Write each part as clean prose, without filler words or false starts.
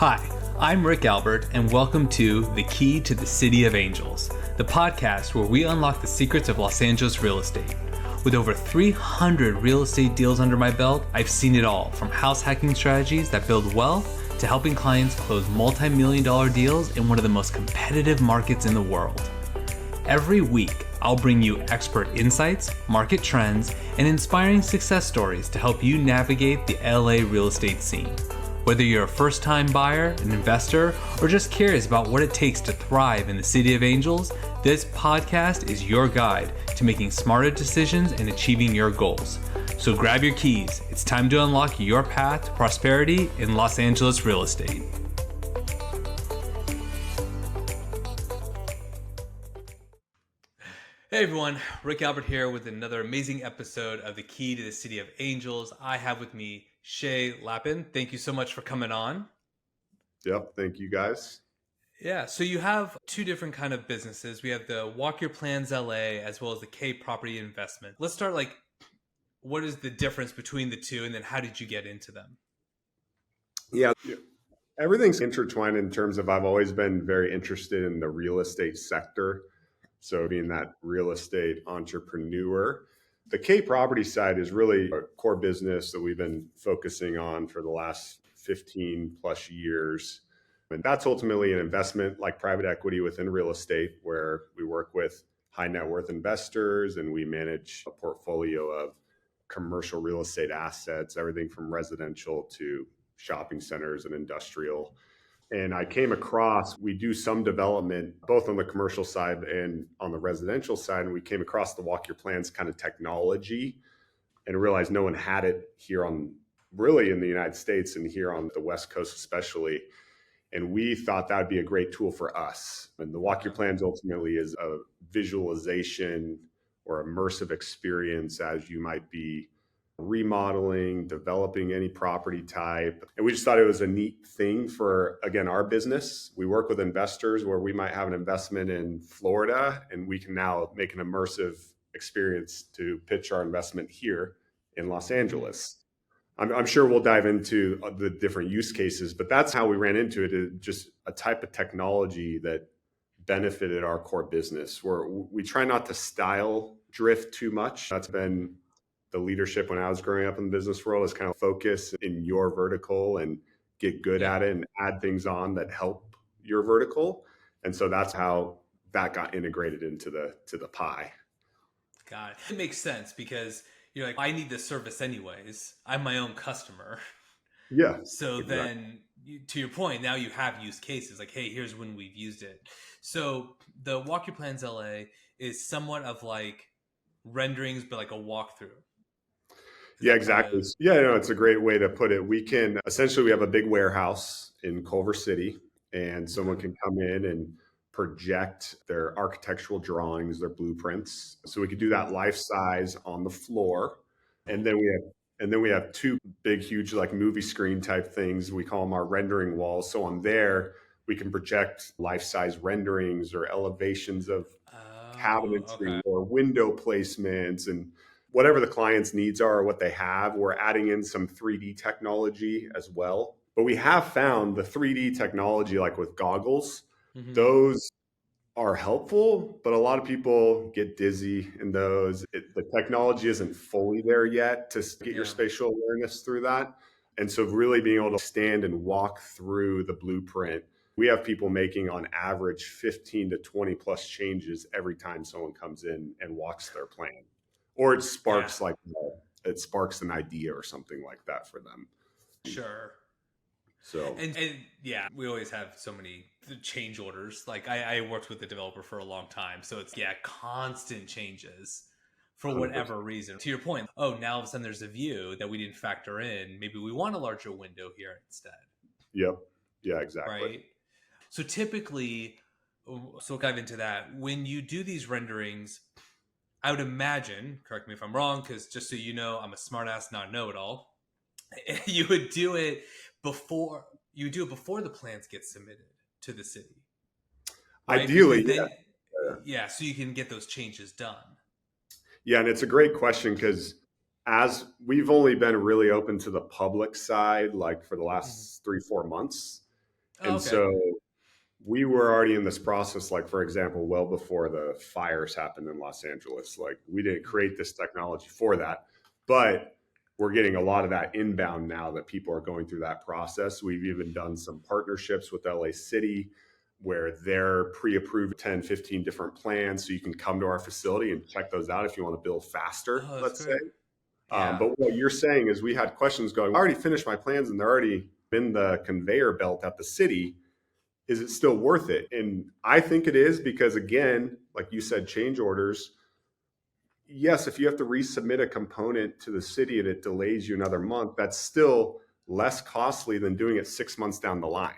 Hi, I'm Rick Albert, and welcome to The Key to the City of Angels, the podcast where we unlock the secrets of Los Angeles real estate. With over 300 real estate deals under my belt, I've seen it all, from house hacking strategies that build wealth to helping clients close multi-million-dollar deals in one of the most competitive markets in the world. Every week, I'll bring you expert insights, market trends, and inspiring success stories to help you navigate the LA real estate scene. Whether you're a first-time buyer, an investor, or just curious about what it takes to thrive in the City of Angels, this podcast is your guide to making smarter decisions and achieving your goals. So grab your keys. It's time to unlock your path to prosperity in Los Angeles real estate. Hey everyone, Rick Albert here with another amazing episode of The Key to the City of Angels. I have with me Chay Lapin. Thank you so much for coming on. Yep. Thank you guys. Yeah. So you have two different kind of businesses. We have the Walk Your Plans LA as well as the K Property Investment. Let's start what is the difference between the two, and then how did you get into them? Yeah. Everything's intertwined in terms of I've always been very interested in the real estate sector. So being that real estate entrepreneur. The K property side is really a core business that we've been focusing on for the last 15 plus years. And that's ultimately an investment like private equity within real estate, where we work with high net worth investors and we manage a portfolio of commercial real estate assets, everything from residential to shopping centers and industrial. And I came across, we do some development both on the commercial side and on the residential side. And we came across the Walk Your Plans kind of technology and realized no one had it here really in the United States and here on the West Coast especially. And we thought that would be a great tool for us. And the Walk Your Plans ultimately is a visualization or immersive experience as you might be remodeling, developing any property type. And we just thought it was a neat thing for, again, our business. We work with investors where we might have an investment in Florida and we can now make an immersive experience to pitch our investment here in Los Angeles. I'm sure we'll dive into the different use cases, but that's how we ran into it. It's just a type of technology that benefited our core business, where we try not to style drift too much. That's been the leadership when I was growing up in the business world, is kind of focus in your vertical and get good at it and add things on that help your vertical. And so that's how that got integrated into the pie. Got it. It makes sense because you're like, I need this service anyways. I'm my own customer. Yeah. So exactly. Then to your point, now you have use cases like, hey, here's when we've used it. So the Walk Your Plans LA is somewhat of like renderings, but like a walkthrough. Yeah, exactly. Yeah, it's a great way to put it. We have a big warehouse in Culver City, and someone can come in and project their architectural drawings, their blueprints. So we could do that life size on the floor. And then we have two big, huge, like movie screen type things. We call them our rendering walls. So on there, we can project life size renderings or elevations of cabinetry or window placements and whatever the client's needs are or what they have. We're adding in some 3D technology as well. But we have found the 3D technology, like with goggles, those are helpful, but a lot of people get dizzy in those. The technology isn't fully there yet to get your spatial awareness through that. And so really being able to stand and walk through the blueprint, we have people making on average 15 to 20 plus changes every time someone comes in and walks their plan. Or it sparks it sparks an idea or something like that for them. Sure. So and we always have so many change orders. Like I worked with the developer for a long time, so it's constant changes for whatever 100%. Reason. To your point, now all of a sudden there's a view that we didn't factor in. Maybe we want a larger window here instead. Yep. Yeah, exactly. Right. So typically, so we'll dive into that. When you do these renderings, I would imagine, correct me if I'm wrong, because just so you know, I'm a smartass, not know-it-all. You would do it before the plans get submitted to the city. Right? Ideally, so you can get those changes done. Yeah, and it's a great question because as we've only been really open to the public side, like for the last 3-4 months. Oh, And okay. so we were already in this process, like, for example, well before the fires happened in Los Angeles. Like, we didn't create this technology for that, but we're getting a lot of that inbound now that people are going through that process. We've even done some partnerships with LA City where they're pre-approved 10, 15 different plans. So you can come to our facility and check those out if you want to build faster, Oh, that's let's say. great. Yeah. But what you're saying is we had questions going, I already finished my plans and they're already in the conveyor belt at the city. Is it still worth it? And I think it is because, again, like you said, change orders. Yes, if you have to resubmit a component to the city and it delays you another month, that's still less costly than doing it 6 months down the line.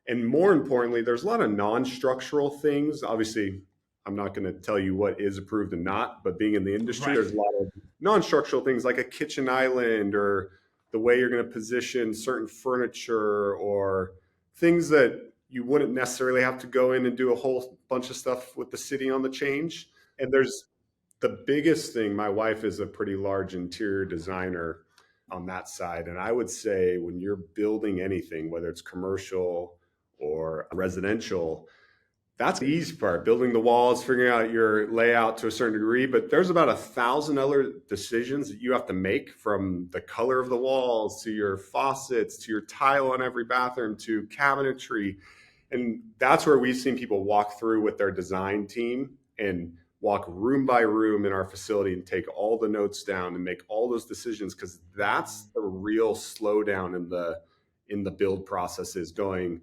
And more importantly, there's a lot of non-structural things. Obviously, I'm not going to tell you what is approved and not, but being in the industry, Right. there's a lot of non-structural things like a kitchen island or the way you're going to position certain furniture or things that you wouldn't necessarily have to go in and do a whole bunch of stuff with the city on the change. And there's the biggest thing. My wife is a pretty large interior designer on that side. And I would say when you're building anything, whether it's commercial or residential, that's the easy part, building the walls, figuring out your layout to a certain degree. But there's about 1,000 other decisions that you have to make, from the color of the walls to your faucets to your tile on every bathroom to cabinetry. And that's where we've seen people walk through with their design team and walk room by room in our facility and take all the notes down and make all those decisions, because that's the real slowdown in the build process, is going,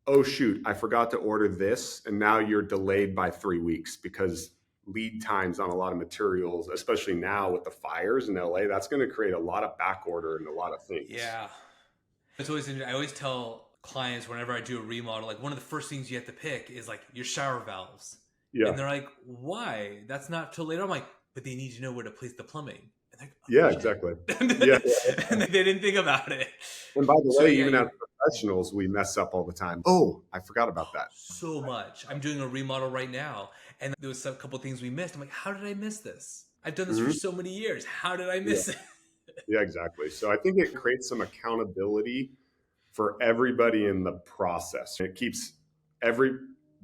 oh shoot, I forgot to order this, and now you're delayed by 3 weeks because lead times on a lot of materials, especially now with the fires in LA, that's going to create a lot of back order and a lot of things. Yeah. It's always interesting. I always tell clients whenever I do a remodel, like one of the first things you have to pick is like your shower valves. Yeah. And they're like, why? That's not till later. I'm like, but they need to know where to place the plumbing. And they're like, oh, Yeah, shit. exactly. Yeah. And they didn't think about it. And by the So way, yeah, even as you professionals, we mess up all the time. Oh, I forgot about that. so much. I'm doing a remodel right now, and there was a couple things we missed. I'm like, how did I miss this? I've done this for Mhm. so many years. How did I Yeah. miss it? Yeah, exactly. So I think it creates some accountability for everybody in the process. It keeps every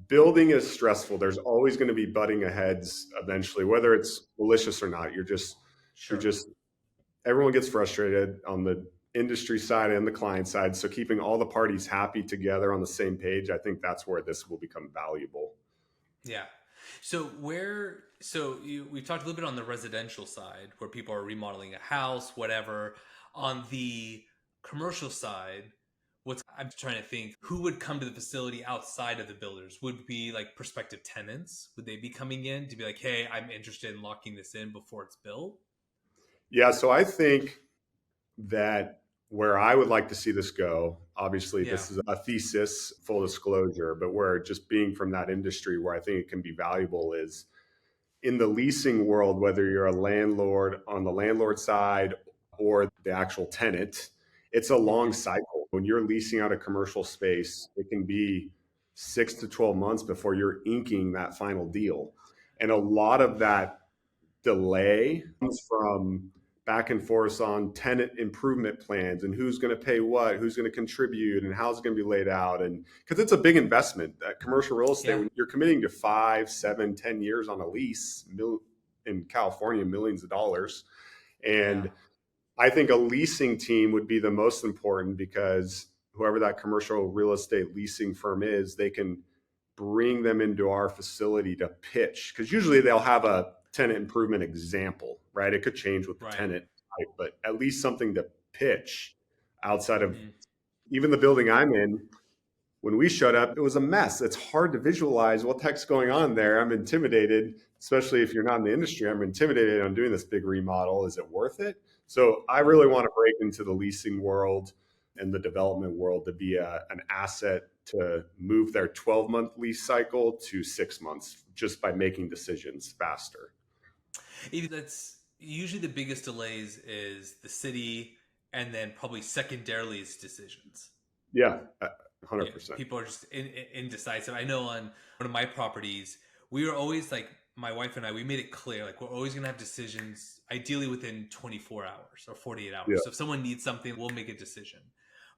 building is stressful. There's always going to be butting heads eventually, whether it's malicious or not. You're Sure. just everyone gets frustrated on the industry side and the client side. So keeping all the parties happy together on the same page, I think that's where this will become valuable. Yeah. We've talked a little bit on the residential side where people are remodeling a house, whatever. On the commercial side, I'm trying to think who would come to the facility outside of the builders. Would be like prospective tenants? Would they be coming in to be like, hey, I'm interested in locking this in before it's built? Yeah, so I think that where I would like to see this go, obviously, Yeah. this is a thesis, full disclosure, but where, just being from that industry, where I think it can be valuable is in the leasing world, whether you're a landlord on the landlord side or the actual tenant, it's a long Mm-hmm. cycle. When you're leasing out a commercial space, it can be 6 to 12 months before you're inking that final deal. And a lot of that delay comes from back and forth on tenant improvement plans and who's going to pay what, who's going to contribute, and how's it going to be laid out. And because it's a big investment, that commercial real estate, Yeah. when you're committing to 5, 7, 10 years on a lease, in California, millions of dollars. Yeah. And I think a leasing team would be the most important, because whoever that commercial real estate leasing firm is, they can bring them into our facility to pitch, because usually they'll have a tenant improvement example, right? It could change with the Right. tenant type, but at least something to pitch outside of Mm-hmm. even the building I'm in. When we showed up, it was a mess. It's hard to visualize what the heck's going on there. I'm intimidated, especially if you're not in the industry. I'm intimidated on doing this big remodel. Is it worth it? So I really want to break into the leasing world and the development world to be an asset to move their 12-month lease cycle to 6 months, just by making decisions faster. Even that's usually the biggest delays is the city, and then probably secondarily is decisions. Yeah, Yeah, 100%. people are just indecisive. I know on one of my properties, we were always like, my wife and I, we made it clear, like we're always going to have decisions ideally within 24 hours or 48 Yeah. hours. So if someone needs something, we'll make a decision.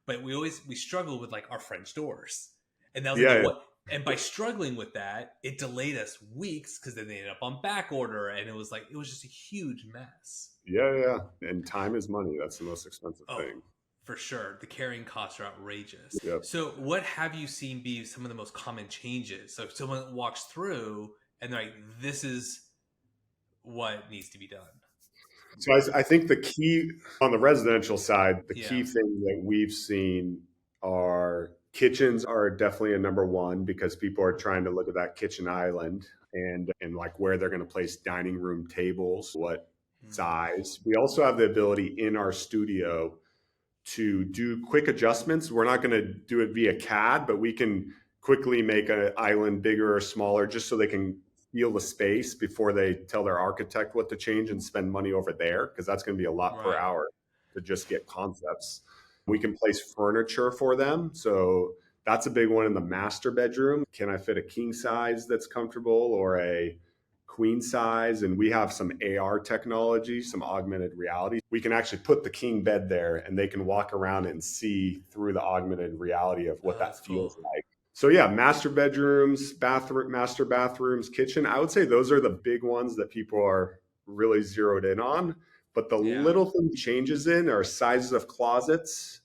but we struggled with like our French doors, and that was like Yeah, the yeah, what. And by struggling with that, it delayed us weeks because then they ended up on back order, and it was just a huge mess. yeah, yeah. And time is money. That's the most expensive Oh, thing. for sure. The carrying costs are outrageous. Yep. So, what have you seen be some of the most common changes? So, if someone walks through and they're like, this is what needs to be done. So I think the key on the residential side, the Yeah. key thing that we've seen are kitchens are definitely a number one because people are trying to look at that kitchen island and like where they're going to place dining room tables, what Mm, size. We also have the ability in our studio to do quick adjustments. We're not going to do it via CAD, but we can quickly make an island bigger or smaller just so they can feel the space before they tell their architect what to change and spend money over there because that's going to be a lot per right. hour to just get concepts. We can place furniture for them. So that's a big one in the master bedroom. Can I fit a king size that's comfortable or a queen size? And we have some AR technology, some augmented reality. We can actually put the king bed there and they can walk around and see through the augmented reality of what Oh, that's that feels cool. like. So yeah, master bedrooms, master bathrooms, kitchen. I would say those are the big ones that people are really zeroed in on. But the Yeah. little thing changes in are sizes of closets,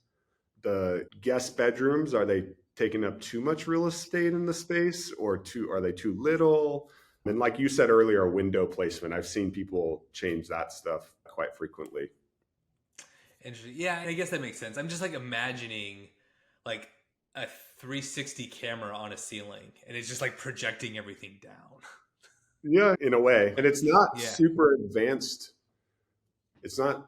the guest bedrooms. Are they taking up too much real estate in the space or are they too little? And like you said earlier, window placement. I've seen people change that stuff quite frequently. Interesting. Yeah, I guess that makes sense. I'm just like imagining like a 360 camera on a ceiling and it's just like projecting everything down. Yeah, in a way. And it's not Yeah. super advanced. It's not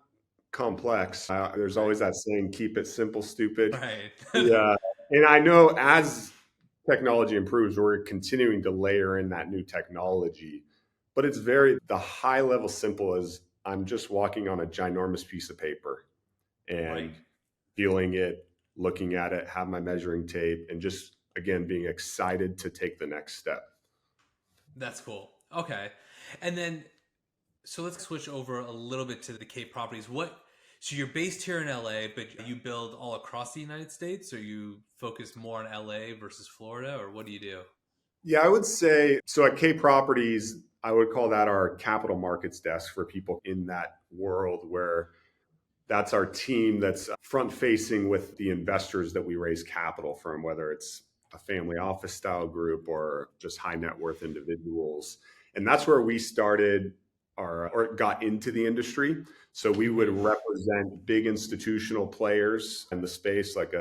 complex. There's Right. always that saying, keep it simple, stupid. Right. Yeah. And I know as technology improves, we're continuing to layer in that new technology. But it's the high level simple is I'm just walking on a ginormous piece of paper Right. and feeling it, looking at it, have my measuring tape, and just, again, being excited to take the next step. That's cool. Okay. And then so let's switch over a little bit to the Cape properties. So you're based here in LA, but you build all across the United States, or you focus more on LA versus Florida, or what do you do? Yeah, I would say so at K Properties, I would call that our capital markets desk for people in that world where that's our team that's front facing with the investors that we raise capital from, whether it's a family office style group or just high net worth individuals. And that's where we started or got into the industry. So we would Mm-hmm. represent big institutional players in the space, like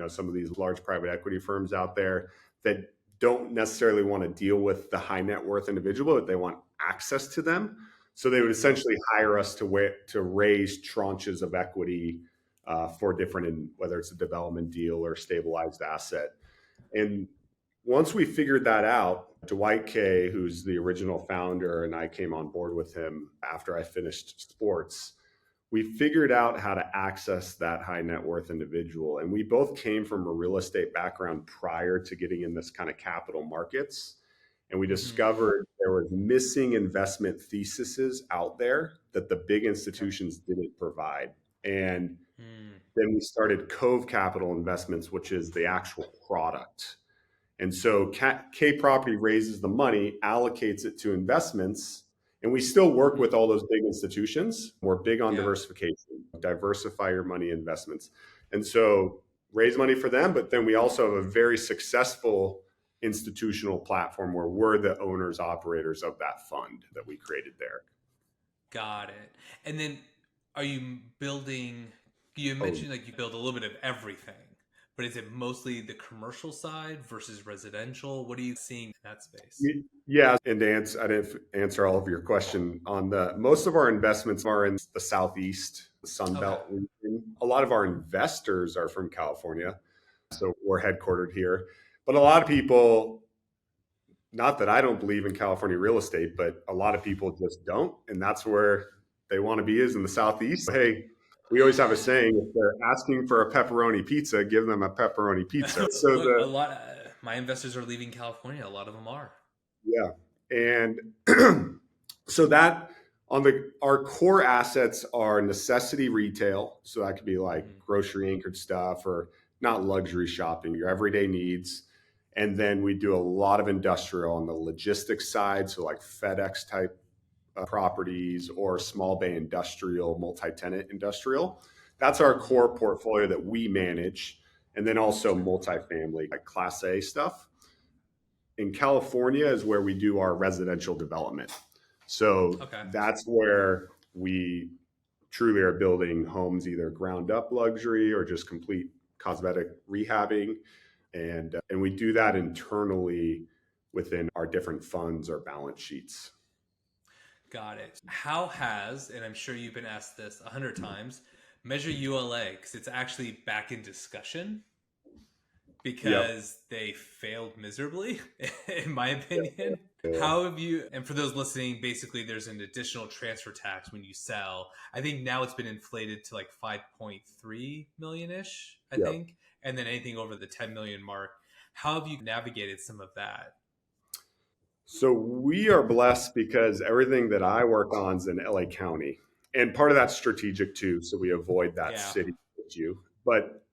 some of these large private equity firms out there that don't necessarily want to deal with the high net worth individual, but they want access to them. So they would Mm-hmm. essentially hire us to raise tranches of equity for different, whether it's a development deal or stabilized asset. And once we figured that out, Dwight K, who's the original founder, and I came on board with him after I finished sports. We figured out how to access that high net worth individual. And we both came from a real estate background prior to getting in this kind of capital markets. And we Mm-hmm. discovered there were missing investment theses out there that the big Okay. institutions didn't provide. And Mm. then we started Cove Capital Investments, which is the actual product. And so K Property raises the money, allocates it to investments, and we still work Mm-hmm. with all those big institutions. We're big on Yeah. diversification, diversify your money investments. And so raise money for them, but then we also have a very successful institutional platform where we're the owners, operators of that fund that we created there. Got it. And then are you building, you Oh, mentioned like you build a little bit of everything, but is it mostly the commercial side versus residential? What are you seeing in that space? yeah, and to answer, I didn't answer all of your question on the most of our investments are in the Southeast, the Sun Okay. Belt region. A lot of our investors are from California, so we're headquartered here. But a lot of people, not that I don't believe in California real estate, but a lot of people just don't, and that's where they want to be is in the Southeast. Hey, we always have a saying: if they're asking for a pepperoni pizza, give them a pepperoni pizza. So Look, a the lot, my investors are leaving California. A lot of them are. Yeah. And so that Our core assets are necessity retail. So that could be like Mhm. grocery anchored stuff or not luxury shopping, your everyday needs. And then we do a lot of industrial on the logistics side. So like FedEx type properties or small bay industrial, multi-tenant industrial. That's our Mhm. core portfolio that we manage. And then also Sure. multifamily, like Class A stuff. In California is where we do our residential development. So Okay. that's where we truly are building homes, either ground up luxury or just complete cosmetic rehabbing. And we do that internally within our different funds or balance sheets. Got it. How has, and I'm sure you've been asked this 100 times, measure ULA, because it's actually back in discussion Yep. because they failed miserably, in my opinion. Yeah. How have you, and for those listening, basically there's an additional transfer tax when you sell. I think now it's been inflated to like 5.3 million ish, I Yeah. think. And then anything over the 10 million mark. How have you navigated some of that? So we are blessed because everything that I work on is in LA County. And part of that's strategic too. So we avoid that Yeah. city issue. But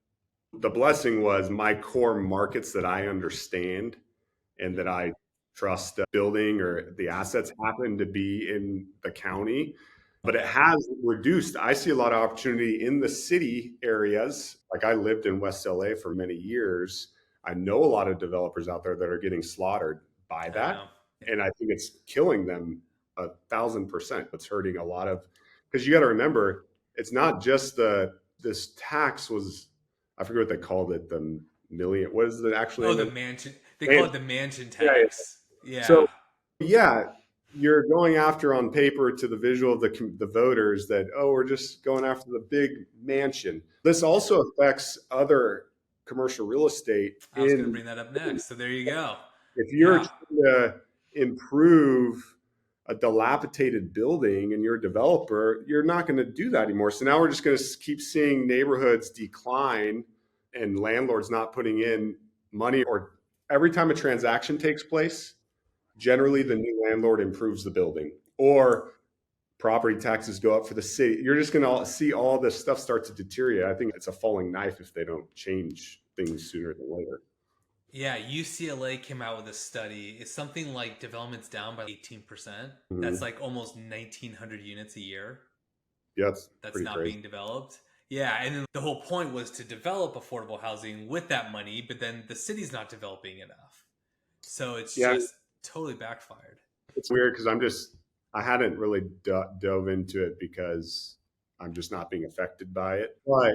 the blessing was my core markets that I understand and that Mhm. I trust building or the assets happen to be in the county. But it Okay. has reduced. I see a lot of opportunity in the city areas. Like I lived in West LA for many years. I know a lot of developers out there that are getting slaughtered by I that. know. And I think it's killing them 1,000%. It's hurting a lot of, because you got to remember, it's not just this tax was, I forget what they called it, the million, what is the actual Oh, name the of mansion. They call it? it the mansion Yeah, yeah. tax. So Yeah. yeah, you're going after on paper to the visual of the voters that, oh, we're just going after the big mansion. This also affects other commercial real estate I was going to in, bring that up next. So there you go. if you're Yeah. trying to improve a dilapidated building and you're a developer, you're not going to do that anymore. So now we're just going to keep seeing neighborhoods decline and landlords not putting in money, or every time a transaction takes place, generally the new landlord improves the building or property taxes go up for the city. You're just going to see all this stuff start to deteriorate. I think it's a falling knife if they don't change things sooner than later. Yeah. UCLA came out with a study. It's something like development's down by 18%. That's Mhm. like almost 1,900 units a year Yeah, it's that's pretty not crazy. being developed. Yeah. And then the whole point was to develop affordable housing with that money, but then the city's not developing enough. So it's Yeah, just totally backfired. it's weird because I hadn't really dove into it because I'm just not being affected by it. But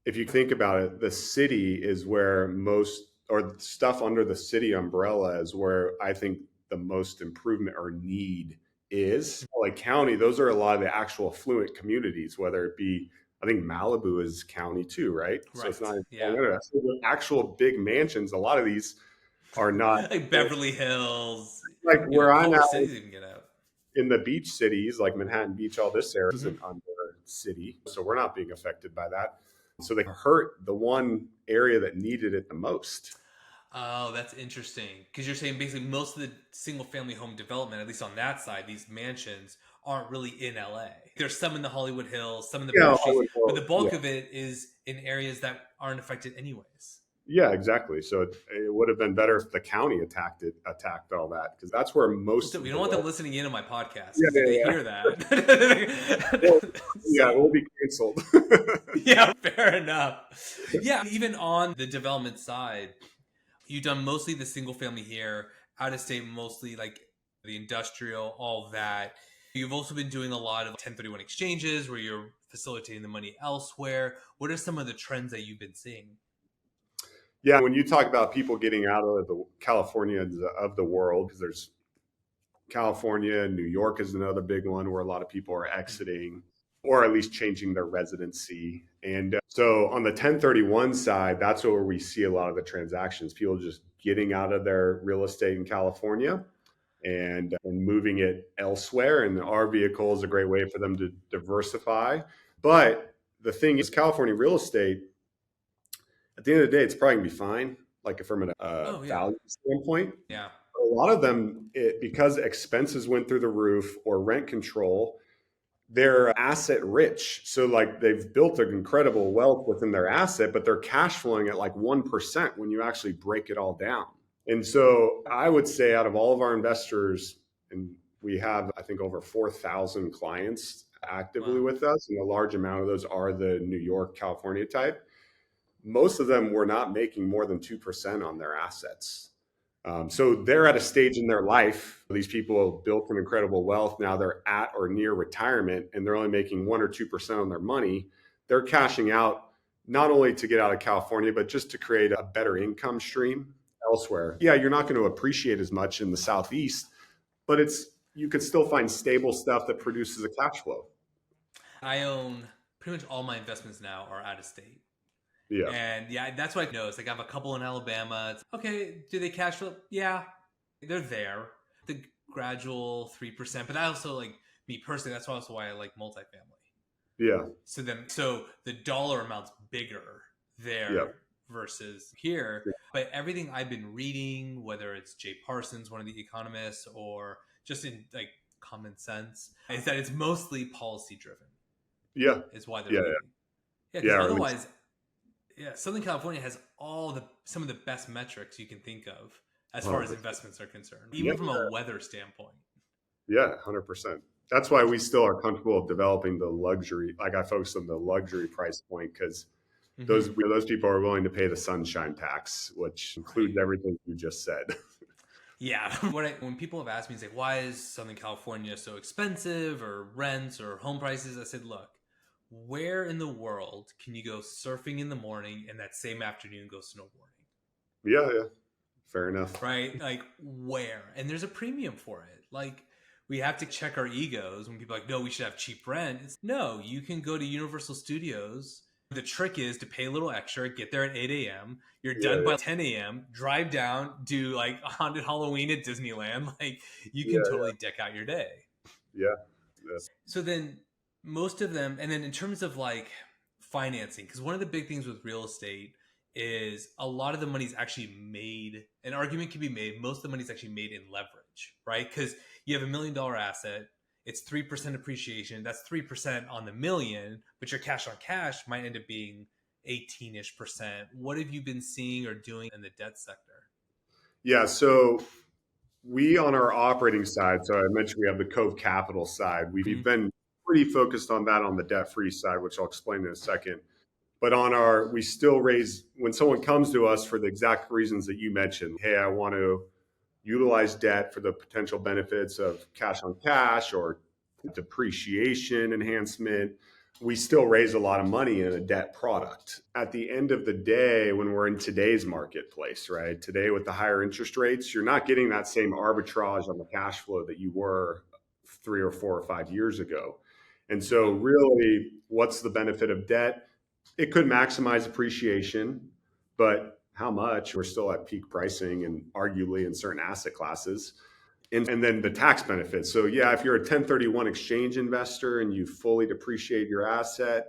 if you think about it, the city is where most, or stuff under the city umbrella is where I think the most improvement or need is. Like county, those are a lot of the actual affluent communities, whether it be, I think Malibu is county too, right? So it's Right. not Yeah. so the actual big mansions. A lot of these are not Like Beverly Hills, like where I'm Culver at City's even get out. in the beach cities, like Manhattan Beach. All this area is Mhm. an under city, so we're not being affected by that. So they hurt the one area that needed it the most. Oh, that's interesting. Because you're saying basically most of the single family home development, at least on that side, these mansions aren't really in LA. There's some in the Hollywood Hills, some in the Yeah, better I streets, would but the go. Yeah, bulk of it is in areas that aren't affected anyways. yeah, exactly. So it would have been better if the county attacked all that because that's where most So of we the don't want them wealth. listening in on my podcast Yeah, because if they yeah, hear yeah. that, Yeah, so we'll be canceled. yeah, fair enough. Yeah, even on the development side, you've done mostly the single family here, out of state, mostly like the industrial, all that. You've also been doing a lot of 1031 exchanges where you're facilitating the money elsewhere. What are some of the trends that you've been seeing? Yeah, when you talk about people getting out of the California of the world, because there's California, New York is another big one where a lot of people are exiting or at least changing their residency. And so on the 1031 side, that's where we see a lot of the transactions, people just getting out of their real estate in California and moving it elsewhere. And our vehicle is a great way for them to diversify. But the thing is, California real estate, at the end of the day, it's probably going to be fine, like from a Oh, yeah. value standpoint. Yeah. a lot of them, because expenses went through the roof or rent control, they're asset rich. So like they've built an incredible wealth within their asset, but they're cash flowing at like 1% when you actually break it all down. And so I would say out of all of our investors, and we have, I think, over 4,000 clients actively with us, and a large amount of those are the New York, California type. Most of them were not making more than 2% on their assets. So they're at a stage in their life. These people have built an incredible wealth. Now they're at or near retirement and they're only making 1 or 2% on their money. They're cashing out not only to get out of California, but just to create a better income stream elsewhere. Yeah, you're not going to appreciate as much in the Southeast, but you could still find stable stuff that produces a cash flow. I own pretty much all my investments now are out of state. Yeah. And yeah, that's what I know. It's like I have a couple in Alabama. It's, okay, do they cash flow? Yeah, they're there. The gradual 3%. But I also like, me personally, that's also why I like multifamily. Yeah. So the dollar amount's bigger there versus here. Yeah. But everything I've been reading, whether it's Jay Parsons, one of the economists, or just in like common sense, is that it's mostly policy driven. Yeah. Is why they're leaving. Yeah. Otherwise, Southern California has some of the best metrics you can think of as far as investments are concerned, even from a weather standpoint. Yeah, 100%. That's why we still are comfortable developing the luxury. Like I focus on the luxury price point because those people are willing to pay the sunshine tax, which includes everything you just said. Yeah. When people have asked me, it's like, why is Southern California so expensive, or rents or home prices? I said, look, where in the world can you go surfing in the morning and that same afternoon go snowboarding? Yeah. Fair enough. Right? Like where? And there's a premium for it. Like we have to check our egos when people are like, no, we should have cheap rent. No, you can go to Universal Studios. The trick is to pay a little extra, get there at 8 a.m. You're done by 10 a.m., drive down, do like a haunted Halloween at Disneyland. Like you can totally deck out your day. Yeah. So then most of them, and then in terms of like financing, because one of the big things with real estate is a lot of the money's actually made, an argument can be made, most of the money's actually made in leverage, right? Because you have $1 million asset, it's 3% appreciation, that's 3% on the million, but your cash on cash might end up being 18-ish%. What have you been seeing or doing in the debt sector? Yeah, so we on our operating side, so I mentioned we have the Cove Capital side. We've been pretty focused on that on the debt-free side, which I'll explain in a second. But we still raise, when someone comes to us for the exact reasons that you mentioned, hey, I want to utilize debt for the potential benefits of cash on cash or depreciation enhancement, we still raise a lot of money in a debt product. At the end of the day, when we're in today's marketplace, right? Today with the higher interest rates, you're not getting that same arbitrage on the cash flow that you were 3 or 4 or 5 years ago. And so really, what's the benefit of debt? It could maximize appreciation, but how much? We're still at peak pricing and arguably in certain asset classes. And then the tax benefits. So yeah, if you're a 1031 exchange investor and you fully depreciate your asset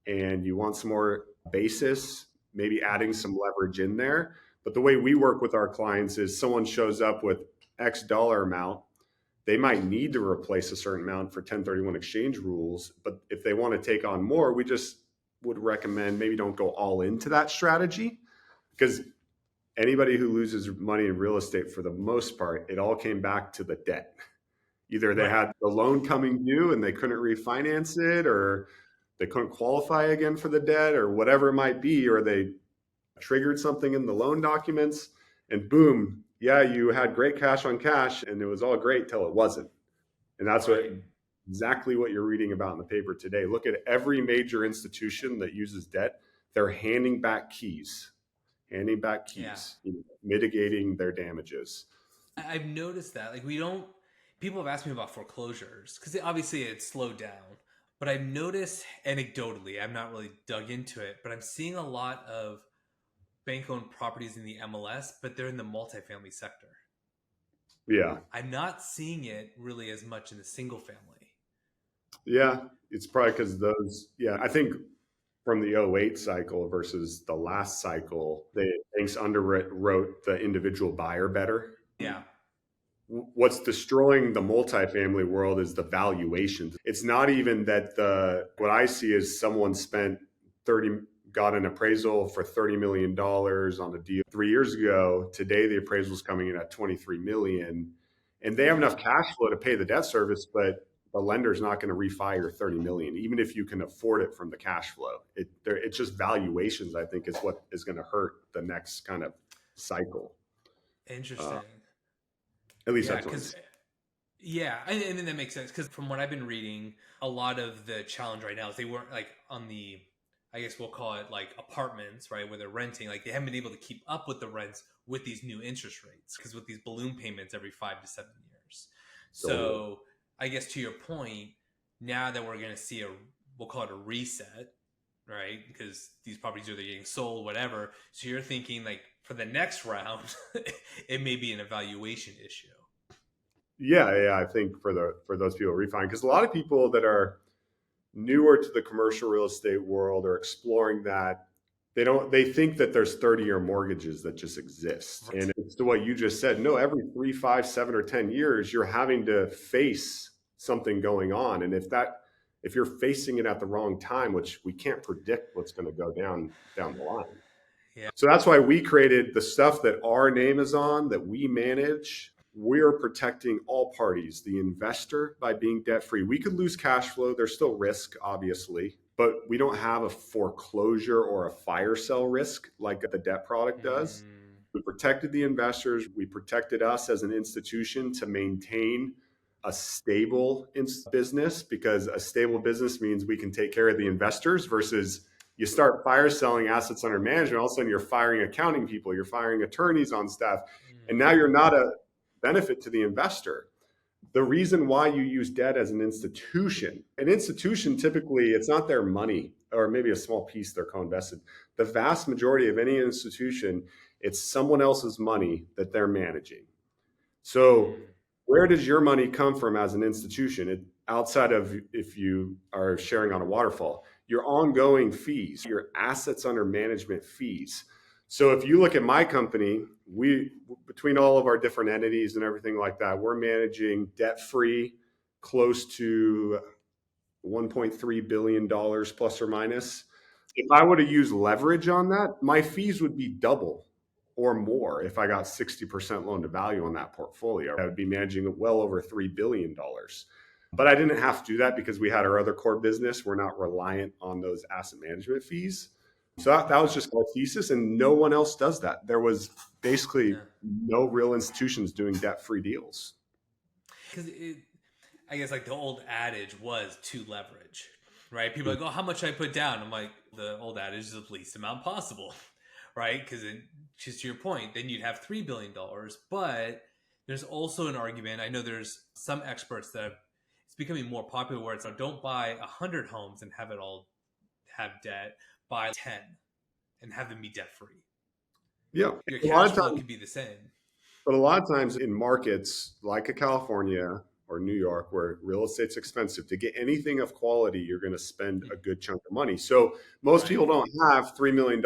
and you want some more basis, maybe adding some leverage in there. But the way we work with our clients is someone shows up with X dollar amount. They might need to replace a certain amount for 1031 exchange rules. But if they want to take on more, we just would recommend maybe don't go all into that strategy, because anybody who loses money in real estate, for the most part, it all came back to the debt. Either they had the loan coming due and they couldn't refinance it, or they couldn't qualify again for the debt, or whatever it might be, or they triggered something in the loan documents and boom, yeah, you had great cash on cash and it was all great till it wasn't. And that's exactly what you're reading about in the paper today. Look at every major institution that uses debt. They're handing back keys, mitigating their damages. I've noticed that. Like people have asked me about foreclosures because obviously it's slowed down. But I've noticed anecdotally, I'm not really dug into it, but I'm seeing a lot of bank-owned properties in the MLS, but they're in the multifamily sector. Yeah. I'm not seeing it really as much in the single family. Yeah, it's probably because I think from the 08 cycle versus the last cycle, the banks underwrote the individual buyer better. Yeah. what's destroying the multifamily world is the valuations. It's not even that what I see is someone spent 30 got an appraisal for $30 million on a deal 3 years ago. Today the appraisal is coming in at 23 million, and they have enough cash flow to pay the debt service, but the lender's not going to refi your 30 million, even if you can afford it from the cash flow. It's just valuations, I think, is what is going to hurt the next kind of cycle. Interesting. At least Yeah, that's what because and then that makes sense because from what I've been reading, a lot of the challenge right now is they weren't like on the, I guess we'll call it like apartments, right, where they're renting. Like they haven't been able to keep up with the rents with these new interest rates because with these balloon payments every 5 to 7 years. So I guess to your point, now that we're going to see we'll call it a reset, right? Because these properties are getting sold, whatever. So you're thinking like for the next round, it may be an evaluation issue. Yeah, I think for those people refining, because a lot of people that are newer to the commercial real estate world are exploring that. They think that there's 30-year mortgages that just exist. Right. And it's to what you just said. No, every 3, 5, 7, or 10 years, you're having to face something going on. And if you're facing it at the wrong time, which we can't predict what's going to go down the line. Yeah. So that's why we created the stuff that our name is on, that we manage. We're protecting all parties, the investor by being debt free. We could lose cash flow. There's still risk, obviously, but we don't have a foreclosure or a fire sale risk like the debt product does. We protected the investors. We protected us as an institution to maintain a stable business, because a stable business means we can take care of the investors versus you start fire selling assets under management. All of a sudden you're firing accounting people, you're firing attorneys on staff, and now you're not a benefit to the investor. The reason why you use debt as an institution typically, it's not their money, or maybe a small piece they're co-invested. The vast majority of any institution, it's someone else's money that they're managing. So where does your money come from as an institution? Outside of if you are sharing on a waterfall, your ongoing fees, your assets under management fees. So if you look at my company, between all of our different entities and everything like that, we're managing debt-free close to $1.3 billion plus or minus. If I were to use leverage on that, my fees would be double or more. If I got 60% loan to value on that portfolio, I would be managing well over $3 billion. But I didn't have to do that because we had our other core business. We're not reliant on those asset management fees. So that was just our thesis, and no one else does that. There was basically no real institutions doing debt-free deals. Because I guess like the old adage was to leverage, right? People are like, oh, how much should I put down? I'm like, the old adage is the least amount possible, right? Because just to your point, then you'd have $3 billion. But there's also an argument. I know there's some experts that it's becoming more popular where it's like, don't buy 100 homes and have it all have debt. Buy 10 and have them be debt free. Yeah, your cash flow could be the same. But a lot of times in markets like a California or New York, where real estate's expensive, to get anything of quality, you're going to spend a good chunk of money. So most people don't have $3 million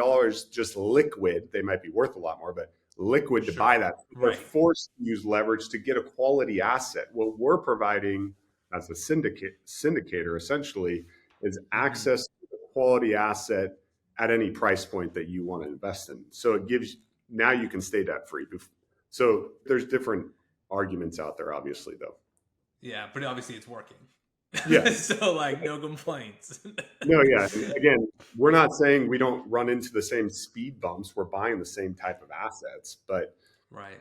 just liquid. They might be worth a lot more, but liquid to buy that. They're forced to use leverage to get a quality asset. What we're providing as a syndicator essentially is access to the quality asset at any price point that you want to invest in. So it gives, now you can stay debt free. So there's different arguments out there, obviously, though. Yeah, but obviously it's working. Yeah. So like no complaints. No, yeah. Again, we're not saying we don't run into the same speed bumps. We're buying the same type of assets, but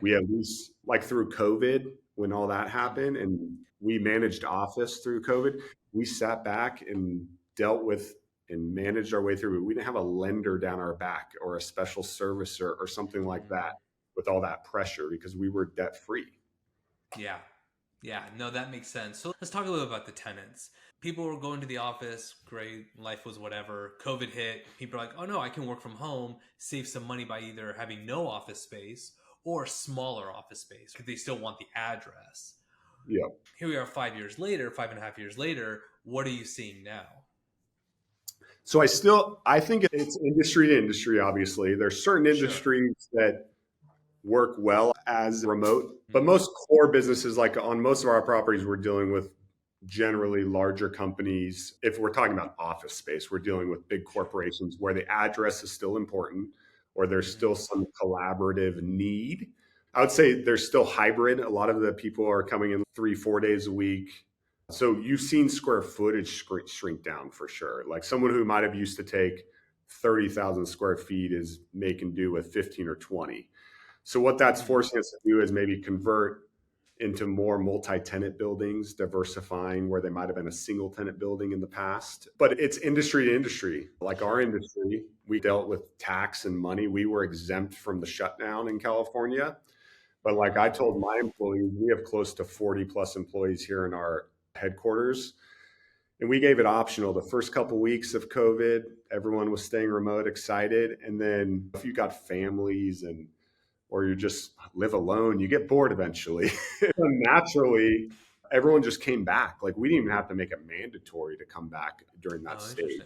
we at least, like through COVID, when all that happened and we managed office through COVID, we sat back and dealt with and managed our way through it. We didn't have a lender down our back or a special servicer or something like that with all that pressure because we were debt free. Yeah. Yeah, no, that makes sense. So let's talk a little about the tenants. People were going to the office, great, life was whatever. COVID hit, people are like, oh no, I can work from home, save some money by either having no office space or smaller office space because they still want the address. Yeah. Here we are 5 years later, 5.5 years later. What are you seeing now? So I think it's industry to industry, obviously. There's certain industries that work well as remote. But most core businesses, like on most of our properties, we're dealing with generally larger companies. If we're talking about office space, we're dealing with big corporations where the address is still important or there's still some collaborative need. I would say there's still hybrid. A lot of the people are coming in 3-4 days a week. So you've seen square footage shrink down for sure. Like someone who might have used to take 30,000 square feet is making do with 15 or 20. So what that's forcing us to do is maybe convert into more multi-tenant buildings, diversifying where they might have been a single tenant building in the past. But it's industry to industry. Like our industry, we dealt with tax and money. We were exempt from the shutdown in California. But like I told my employees, we have close to 40 plus employees here in our headquarters. And we gave it optional. The first couple of weeks of COVID, everyone was staying remote, excited. And then if you got families and or you just live alone, you get bored eventually. Naturally, everyone just came back. Like we didn't even have to make it mandatory to come back during that stage.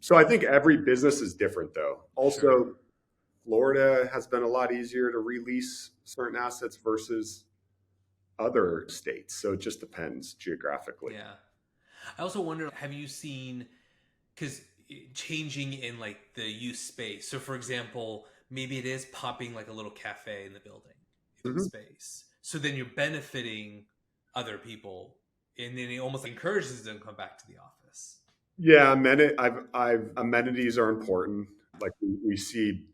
So I think every business is different though. Also, Florida has been a lot easier to release certain assets versus other states. So it just depends geographically. Yeah. I also wonder, have you seen, because changing in like the use space. So for example, maybe it is popping like a little cafe in the building, space. So then you're benefiting other people, and then it almost encourages them to come back to the office. Yeah, amenities are important. Like we see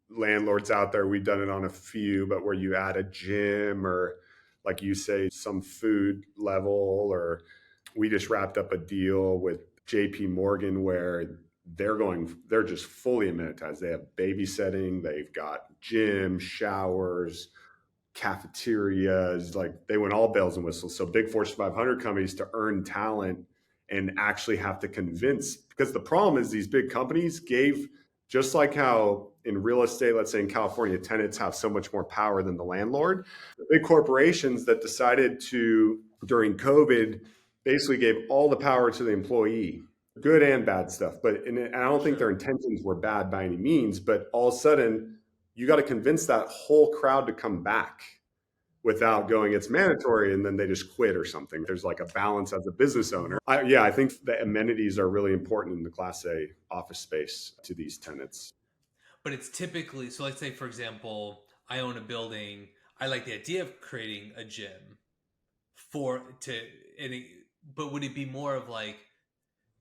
landlords out there. We've done it on a few, but where you add a gym or, like you say, some food level. Or we just wrapped up a deal with JP Morgan where they're just fully amenitized. They have babysitting, they've got gym, showers, cafeterias, like they went all bells and whistles. So big Fortune 500 companies to earn talent and actually have to convince, because the problem is these big companies gave, just like how in real estate, let's say in California, tenants have so much more power than the landlord. The big corporations that decided to, during COVID, basically gave all the power to the employee, good and bad stuff. And I don't think their intentions were bad by any means, but all of a sudden you got to convince that whole crowd to come back without going, it's mandatory, and then they just quit or something. There's like a balance as a business owner. I think the amenities are really important in the Class A office space to these tenants. But it's typically, so let's say, for example, I own a building. I like the idea of creating a gym but would it be more of like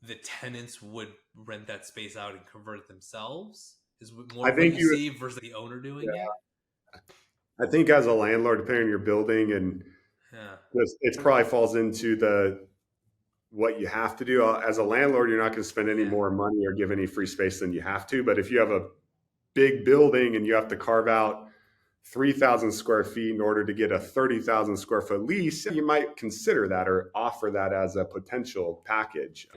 the tenants would rent that space out and convert it themselves? Is more what you see versus the owner doing it? I think as a landlord, depending on your building, and it probably falls into what you have to do. As a landlord, you're not going to spend any more money or give any free space than you have to. But if you have a big building and you have to carve out 3,000 square feet in order to get a 30,000 square foot lease, you might consider that or offer that as a potential package.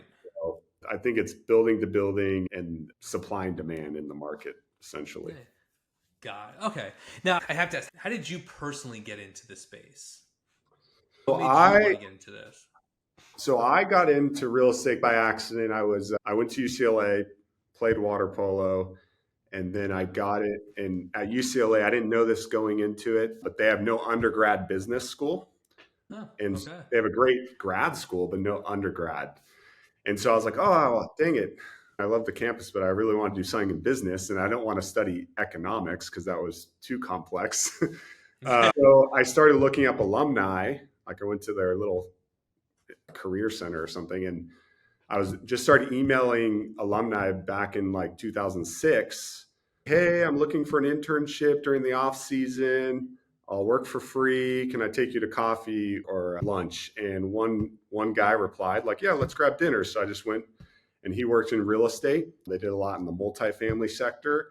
So I think it's building to building and supply and demand in the market, essentially. Got it. Okay. Now I have to ask, how did you personally get into this space? So I got into real estate by accident. I went to UCLA, played water polo, and then I got it. And at UCLA, I didn't know this going into it, but they have no undergrad business school. They have a great grad school, but no undergrad. And so I was like, oh, dang it. I love the campus, but I really want to do something in business, and I don't want to study economics because that was too complex. So I started looking up alumni. Like I went to their little career center or something, and I started emailing alumni back in like 2006. Hey, I'm looking for an internship during the off season. I'll work for free. Can I take you to coffee or lunch? And one guy replied like, yeah, let's grab dinner. So I just went. And he worked in real estate. They did a lot in the multifamily sector.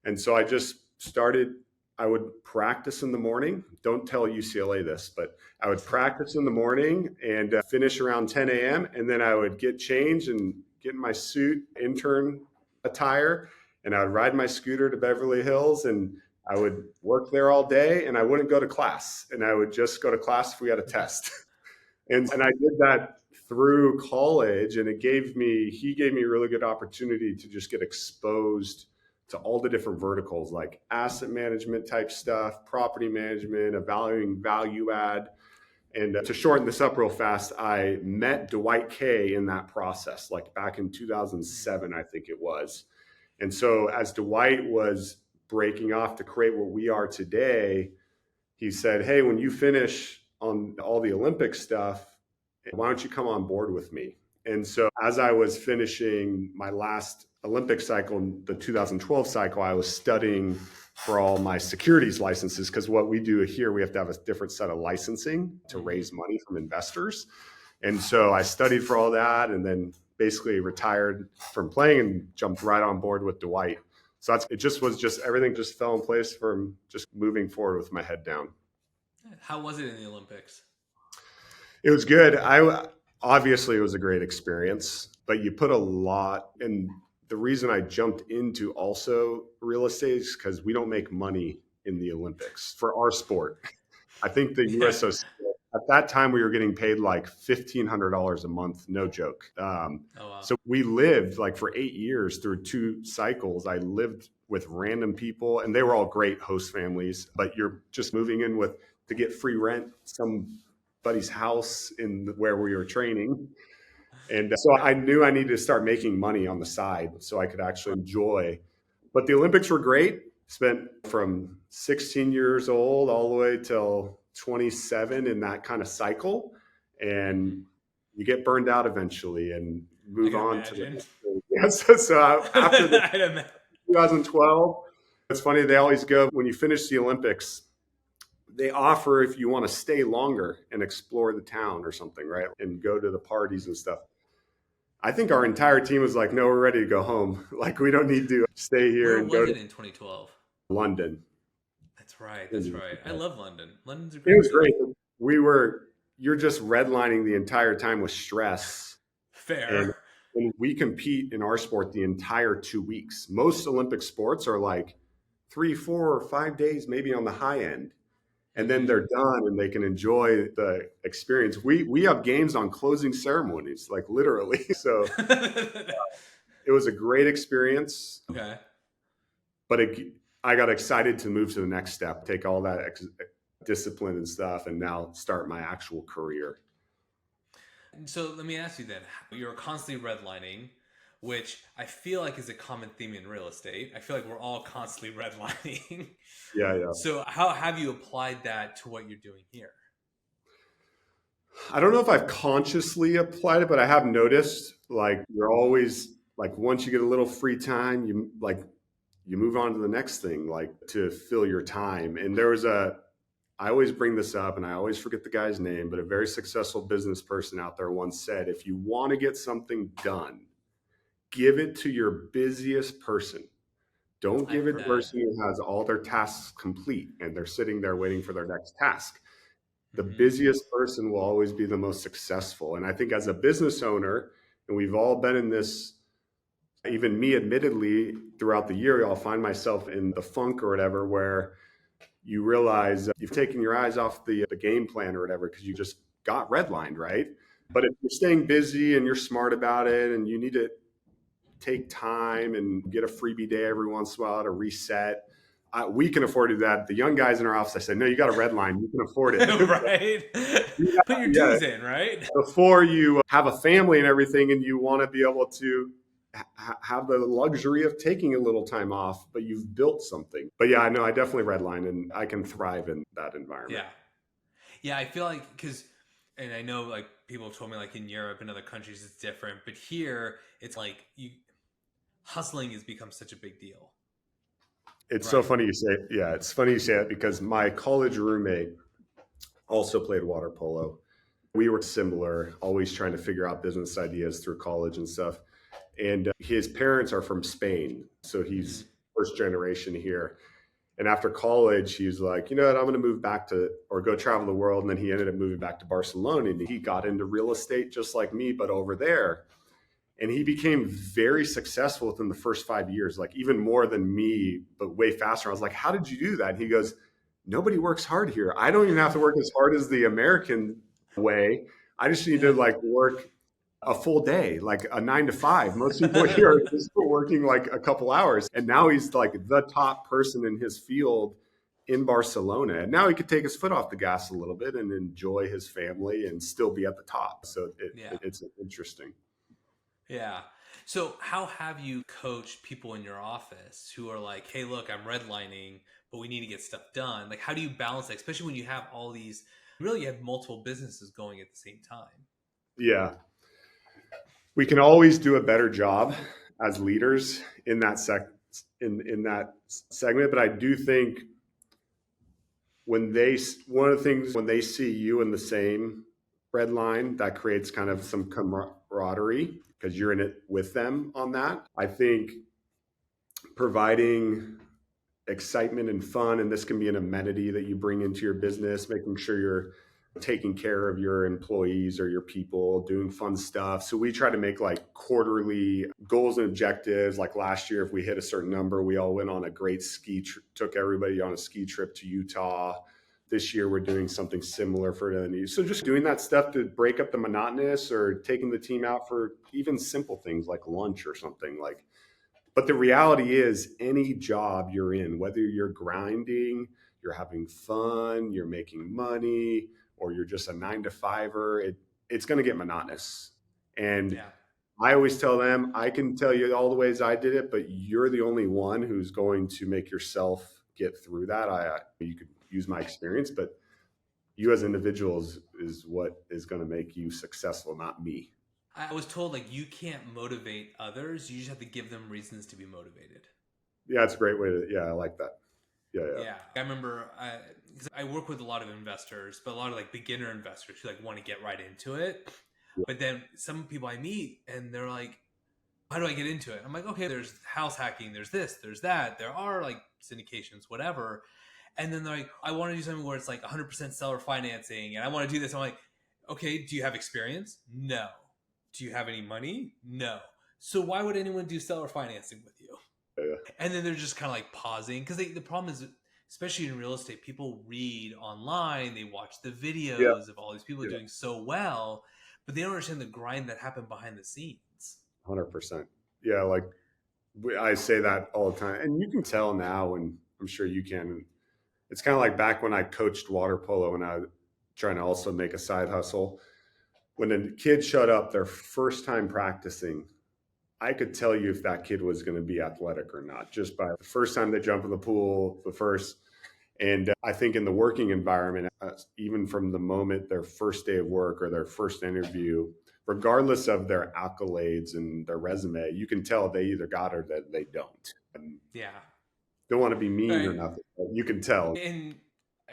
And so I just started, I would practice in the morning. Don't tell UCLA this, but I would practice in the morning and finish around 10 a.m. And then I would get changed and get in my suit, intern attire, and I would ride my scooter to Beverly Hills, and I would work there all day, and I wouldn't go to class. And I would just go to class if we had a test. And I did that through college, and he gave me a really good opportunity to just get exposed to all the different verticals like asset management type stuff, property management, evaluating value add. And to shorten this up real fast, I met Dwight Kay in that process, like back in 2007, I think it was. And so as Dwight was breaking off to create what we are today, he said, hey, when you finish on all the Olympic stuff, why don't you come on board with me? And so as I was finishing my last Olympic cycle, the 2012 cycle, I was studying for all my securities licenses, because what we do here, we have to have a different set of licensing to raise money from investors. And so I studied for all that and then basically retired from playing and jumped right on board with Dwight. So it just everything just fell in place from just moving forward with my head down. How was it in the Olympics? It was good. Obviously it was a great experience, but you put a lot. And the reason I jumped into also real estate is because we don't make money in the Olympics for our sport. I think the USOC at that time we were getting paid like $1,500 a month, no joke. Wow. So we lived like for 8 years through 2 cycles. I lived with random people, and they were all great host families. But you're just moving in to get free rent somebody's house where we were training. And so I knew I needed to start making money on the side so I could actually enjoy. But the Olympics were great. Spent from 16 years old all the way till 27 in that kind of cycle. And you get burned out eventually and move on to the so after the 2012, it's funny, they always go, when you finish the Olympics, they offer if you want to stay longer and explore the town or something, right? And go to the parties and stuff. I think our entire team was like, no, we're ready to go home. Like, we don't need to stay here. Where was it in 2012? London. That's right. I love London. London's a great. It was great. You're just redlining the entire time with stress. Fair. And we compete in our sport the entire 2 weeks. Most Olympic sports are like 3, 4, or 5 days, maybe on the high end. And then they're done and they can enjoy the experience. We have games on closing ceremonies, like literally. So it was a great experience. Okay. But I got excited to move to the next step, take all that discipline and stuff, and now start my actual career. So let me ask you then, you're constantly redlining, which I feel like is a common theme in real estate. I feel like we're all constantly redlining. Yeah. So how have you applied that to what you're doing here? I don't know if I've consciously applied it, but I have noticed like you're always like, once you get a little free time, you move on to the next thing, like to fill your time. And I always bring this up and I always forget the guy's name, but a very successful business person out there once said, if you want to get something done, give it to your busiest person. Don't give it to the person who has all their tasks complete and they're sitting there waiting for their next task. The busiest person will always be the most successful. And I think as a business owner, and we've all been in this, even me admittedly, throughout the year, I'll find myself in the funk or whatever, where you realize you've taken your eyes off the game plan or whatever, because you just got redlined, right? But if you're staying busy and you're smart about it and you need to take time and get a freebie day every once in a while to reset, we can afford to do that. The young guys in our office, I said, no, you got a red line. You can afford it. Right. Put your dues in, right? Before you have a family and everything and you want to be able to have the luxury of taking a little time off, but you've built something. But yeah, I know I definitely redline and I can thrive in that environment. Yeah, I feel like, and I know like people have told me like in Europe and other countries it's different, but here it's like hustling has become such a big deal. It's so funny you say, it's funny you say that, because my college roommate also played water polo. We were similar, always trying to figure out business ideas through college and stuff. And his parents are from Spain. So he's first generation here. And after college, he's like, you know what, I'm going to move back or go travel the world. And then he ended up moving back to Barcelona and he got into real estate just like me, but over there. And he became very successful within the first 5 years, like even more than me, but way faster. I was like, how did you do that? And he goes, nobody works hard here. I don't even have to work as hard as the American way. I just need to like work a full day, like a 9 to 5. Most people here are just working like a couple hours. And now he's like the top person in his field in Barcelona. And now he could take his foot off the gas a little bit and enjoy his family and still be at the top. So Yeah. it's interesting. Yeah. So how have you coached people in your office who are like, hey, look, I'm redlining, but we need to get stuff done? Like, how do you balance that? Especially when you have all these, really, you have multiple businesses going at the same time. Yeah. We can always do a better job as leaders in that in that segment. But I do think one of the things when they see you in the same red line, that creates kind of some camaraderie because you're in it with them on that. I think providing excitement and fun, and this can be an amenity that you bring into your business, making sure you're taking care of your employees or your people, doing fun stuff. So we try to make like quarterly goals and objectives. Like last year, if we hit a certain number, we all went on a great took everybody on a ski trip to Utah. This year, we're doing something similar for the news. So just doing that stuff to break up the monotonous, or taking the team out for even simple things like lunch or something like. But the reality is, any job you're in, whether you're grinding, you're having fun, you're making money, or you're just a 9 to 5er, it's going to get monotonous. And yeah. I always tell them, I can tell you all the ways I did it, but you're the only one who's going to make yourself get through that. You could use my experience, but you as individuals is what is going to make you successful, not me. I was told like you can't motivate others. You just have to give them reasons to be motivated. Yeah, it's a great way to, I like that. Yeah. I remember I work with a lot of investors, but a lot of like beginner investors who like want to get right into it. Yeah. But then some people I meet and they're like, how do I get into it? I'm like, okay, there's house hacking, there's this, there's that. There are like syndications, whatever. And then they're like, I want to do something where it's like 100% seller financing and I want to do this. I'm like, okay, do you have experience? No. Do you have any money? No. So why would anyone do seller financing with you? Yeah. And then they're just kind of like pausing because the problem is, especially in real estate, people read online, they watch the videos of all these people doing so well, but they don't understand the grind that happened behind the scenes. 100%. Yeah, like I say that all the time, and you can tell now, and I'm sure you can. It's kind of like back when I coached water polo and I was trying to also make a side hustle. When a kid showed up their first time practicing, I could tell you if that kid was going to be athletic or not, just by the first time they jump in the pool, and I think in the working environment, even from the moment their first day of work or their first interview, regardless of their accolades and their resume, you can tell they either got it or that they don't. And don't want to be mean or nothing, but you can tell. And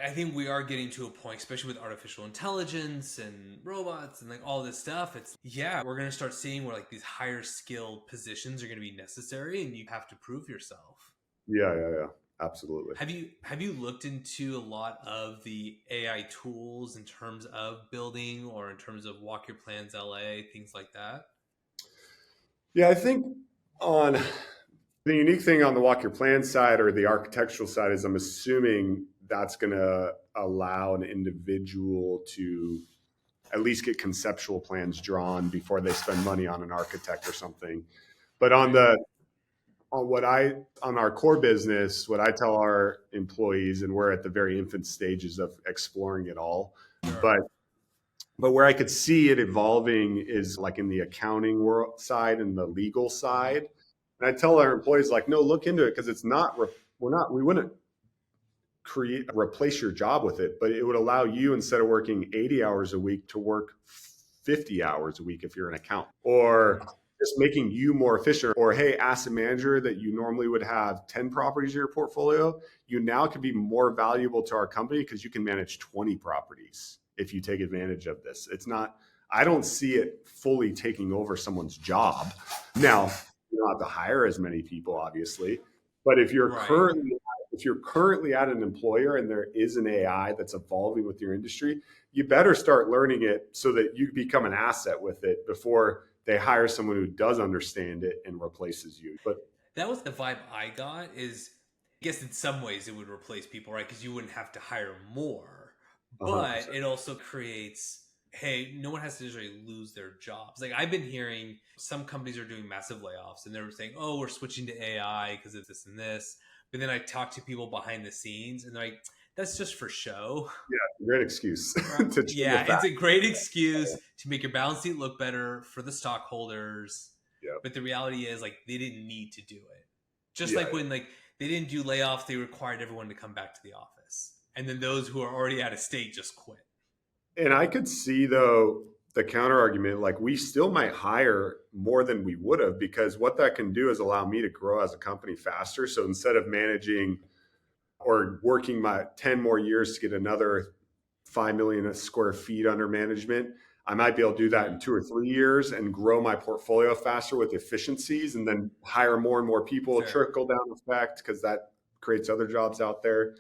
I think we are getting to a point, especially with artificial intelligence and robots and like all this stuff. We're going to start seeing where like these higher skilled positions are going to be necessary and you have to prove yourself. Yeah. Absolutely. Have you looked into a lot of the AI tools in terms of building or in terms of Walk Your Plans LA, things like that? Yeah, I think on the unique thing on the Walk Your Plan side or the architectural side is I'm assuming that's going to allow an individual to at least get conceptual plans drawn before they spend money on an architect or something. But on our core business, what I tell our employees, and we're at the very infant stages of exploring it all, but where I could see it evolving is like in the accounting world side and the legal side. And I tell our employees like, no, look into it because it's not, we wouldn't replace your job with it, but it would allow you, instead of working 80 hours a week, to work 50 hours a week if you're an accountant, or just making you more efficient. Or, hey, asset manager that you normally would have 10 properties in your portfolio, you now could be more valuable to our company because you can manage 20 properties if you take advantage of this. I don't see it fully taking over someone's job. Now, you don't have to hire as many people, obviously, but if you're currently at an employer and there is an AI that's evolving with your industry, you better start learning it so that you become an asset with it before they hire someone who does understand it and replaces you. But that was the vibe I got. Is I guess in some ways it would replace people, right? Because you wouldn't have to hire more, but it also creates hey, no one has to necessarily lose their jobs. Like I've been hearing some companies are doing massive layoffs and they're saying, oh, we're switching to AI because it's this and this. But then I talk to people behind the scenes and they're like, that's just for show. Yeah, great excuse. Right? Yeah, it's a great excuse to make your balance sheet look better for the stockholders. Yep. But the reality is like they didn't need to do it. Just like when like they didn't do layoffs, they required everyone to come back to the office. And then those who are already out of state just quit. And I could see, though, the counter argument, like we still might hire more than we would have, because what that can do is allow me to grow as a company faster. So instead of managing or working my 10 more years to get another 5 million square feet under management, I might be able to do that in 2 or 3 years and grow my portfolio faster with efficiencies and then hire more and more people, trickle down effect, because that creates other jobs out there.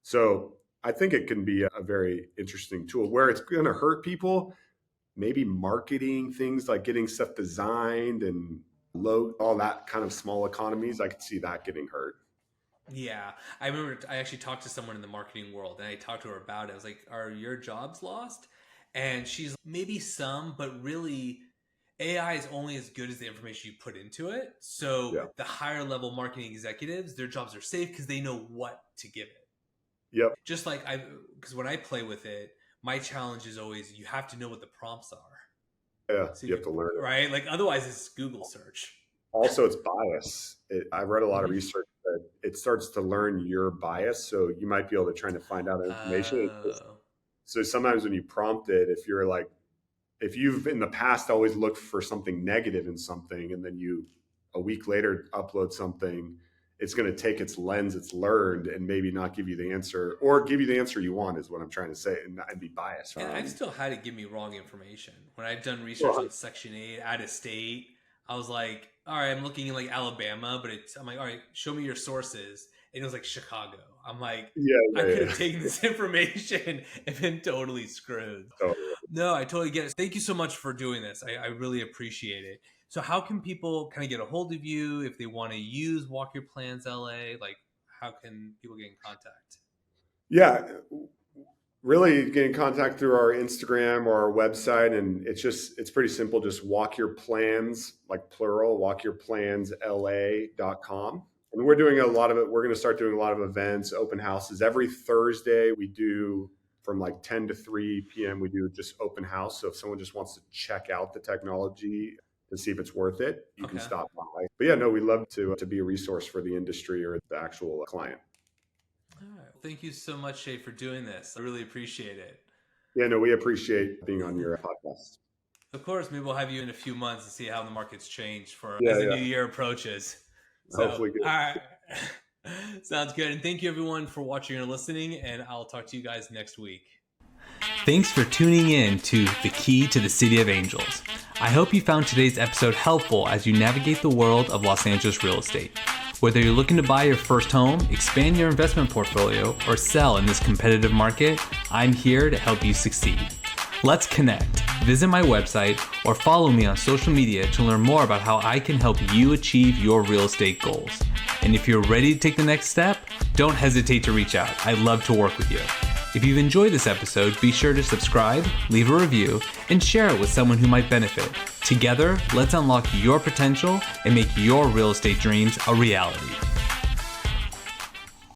So I think it can be a very interesting tool. Where it's going to hurt people, maybe marketing, things like getting stuff designed and all that kind of small economies. I could see that getting hurt. Yeah. I remember I actually talked to someone in the marketing world and I talked to her about it. I was like, are your jobs lost? And she's maybe some, but really AI is only as good as the information you put into it. So the higher level marketing executives, their jobs are safe because they know what to give it. Yep. Just like because when I play with it, my challenge is always you have to know what the prompts are. Yeah, so you have to learn it. Right? Like otherwise it's Google search. Also, it's bias. I've read a lot of research that it starts to learn your bias. So you might be able to try to find out information. So sometimes when you prompt it, if you've in the past always looked for something negative in something, and then you a week later upload something, it's going to take its lens it's learned and maybe not give you the answer, or give you the answer you want, is what I'm trying to say, and be biased. Right? And I've still had it give me wrong information. When I've done research on Section 8, out of state, I was like, all right, I'm looking in like Alabama, but I'm like, all right, show me your sources. And it was like Chicago. I'm like, I could have taken this information and been totally screwed. No, I totally get it. Thank you so much for doing this. I really appreciate it. So how can people kind of get a hold of you if they want to use Walk Your Plans LA? Like, how can people get in contact? Yeah, really get in contact through our Instagram or our website. And it's pretty simple. Just Walk Your Plans, like plural, walkyourplansla.com. And we're doing a lot of it. We're going to start doing a lot of events, open houses. Every Thursday we do from like 10 to 3 p.m. We do just open house. So if someone just wants to check out the technology to see if it's worth it, you can stop by. But yeah, no, we love to be a resource for the industry or the actual client. All right. Thank you so much, Shay, for doing this. I really appreciate it. Yeah, no, we appreciate being on your podcast. Of course, maybe we'll have you in a few months to see how the market's changed as the new year approaches. So, hopefully good. All right. Sounds good. And thank you everyone for watching or listening, and I'll talk to you guys next week. Thanks for tuning in to The Key to the City of Angels. I hope you found today's episode helpful as you navigate the world of Los Angeles real estate. Whether you're looking to buy your first home, expand your investment portfolio, or sell in this competitive market, I'm here to help you succeed. Let's connect. Visit my website or follow me on social media to learn more about how I can help you achieve your real estate goals. And if you're ready to take the next step, don't hesitate to reach out. I'd love to work with you. If you've enjoyed this episode, be sure to subscribe, leave a review, and share it with someone who might benefit. Together, let's unlock your potential and make your real estate dreams a reality.